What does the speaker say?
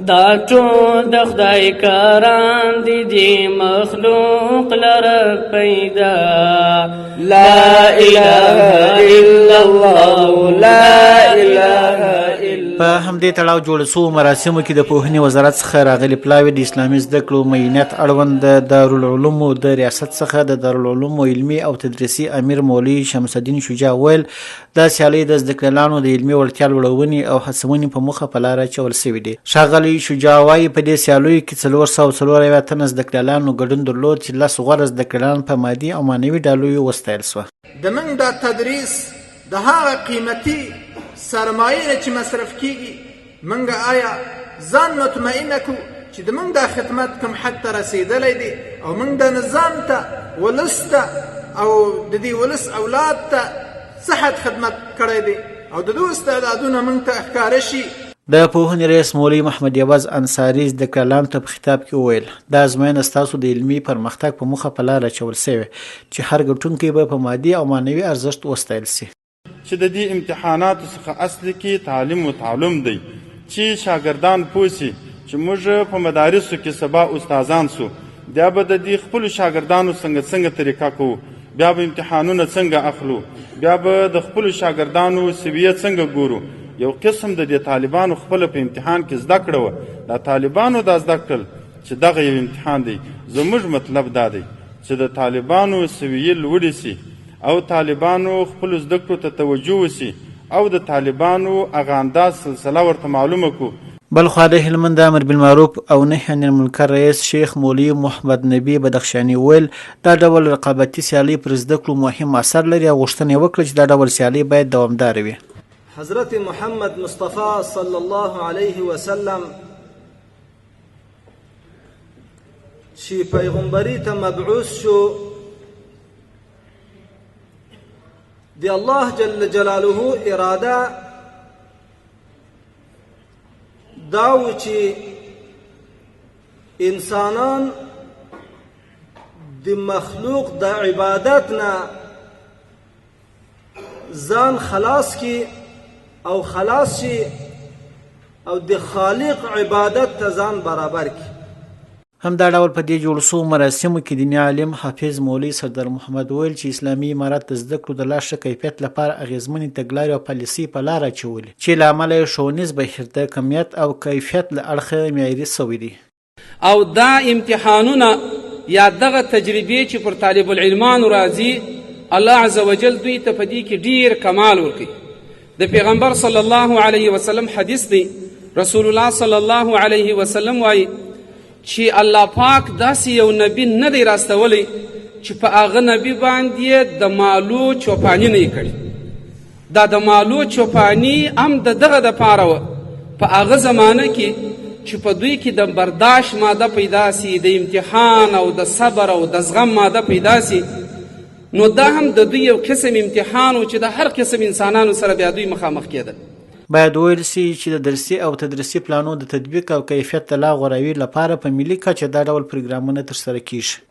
دا ټول د خدای کاران دي مخلوق لره پیدا لا اله الا الله لا اله په همدې تړاو جوړ شوو مراسمو کې د پوهنې وزارت څخه راغلي پلاوي د اسلامي زده کړو معینت اړوند د دارالعلومو د ریاست څخه د دارالعلومو علمي او تدریسي امیر مولوي شمس الدین شجاع ویل دا سیالۍ د زده کړیالانو د علمي وړتیا لوړونې او هڅونې په موخه په لاره اچول سوي دي. ښاغلی شجاع وایي په دې سیالیو کې 404 تنه زده کړیالانو ګډون درلود چې 10 غوره زده کړیالان په مادي او معنوي ډالو وستایل سوه. زموږ دا تدریس د هغه قیمتي سرمایه چې مصرف کیږي موږ آیا ځان مطمئنه کو چې د موږ دا خدمت کوم حد ته رسیدلی دی او موږ د نظام ته ولس ته او د دې ولس اولاد ته څه حد خدمت کړی دی او د دوی استعدادونه موږ ته ښکاره شي. د پوهنې رئیس مولوي محمد یوز انصاري زده کړیالانو ته په خطاب کې وویل دا ازموینه ستاسو د علمي پرمختګ په موخه په لاره اچول سوې چې هر ګټونکی به په مادي او معنوي ارزښت وستایل سي. چې د دې امتحاناتو څخه اصلي کې تعلیم و تعلم دی چې شاګردان پوه سي چې موږ په مدارسو کې سبا استادان سو بیا به د دې خپلو شاګردانو څنګه طریقه کوو بیا به امتحانونه څنګه اخلو بیا به د خپلو شاګردانو سویه څنګه ګورو. یو قسم د دې طالبانو خپل په امتحان کې زده کړه وه دا طالبانو دا زده کړل چې دغه یو امتحان دی. زموږ مطلب دا دی چې د طالبانو سویه لوړې سي او طالبانو خپل زده کړو ته توجه وسي او د طالبانو هغه انداز سلسله ورته معلومه کو. بلخوا د هلمند د امر بالمعروف او نهي عن المنکر رئیس شیخ مولوي محمد نبی بدخشاني ویل دا ډول رقابتي سیالۍ پر زده کړو مهم اثر لري او غوښتنه یې وکړه چې دا ډول سیالۍ باید دوامداره وي. حضرت محمد مصطفی صلی الله علیه وسلم چې پیغمبري ته مبعوث شو دی الله جل جلاله اراده داو چې انسانان د مخلوق د عبادت نه ځان خلاص کی او خلاص شي او د خالق عبادت ته ځان برابر کی. همدا ډول په دې جوړ شوو مراسمو کې دیني عالم حافظ مولوي سردار محمد ویل چې اسلامي امارت د زده کړو د لا ښه کیفیت لپاره اغیزمنې تګلارې او پالیسۍ په لاره اچولې چې له امله یې ښوونیز بهیر د کمیت او کیفیت له اړخه معیاري سوي دي. او دا امتحانونه یا دغه تجربې چې پر طالب العلمانو راځي الله عز وجل دوی ته په دې کې ډیر کمال ورکوي. د پیغمبر صلی الله علیه وسلم حدیث دی رسول الله صلی الله علیه وسلم وایي چې الله پاک داسې یو نبی نه دی راستولی چې په هغه نبی باندې د مالو چوپاني نه یې کړي. دا د مالو چوپاني هم د دغه دپاره وه په هغه زمانه کې چې په دوی کې د برداشت ماده پیدا سي د امتحان او د صبر او د زغم ماده پیدا سي نو دا هم د دوی یو قسم امتحان و چې د هر قسم انسانانو سره بیا دوی مخامخ کېدل. باید ویل سي چې د درسي او تدریسي پلانونو د تطبیق او کیفیت د لا غوړاوي لپاره په ملي کچه دا ډول پروګرامونه ترسره کیږي.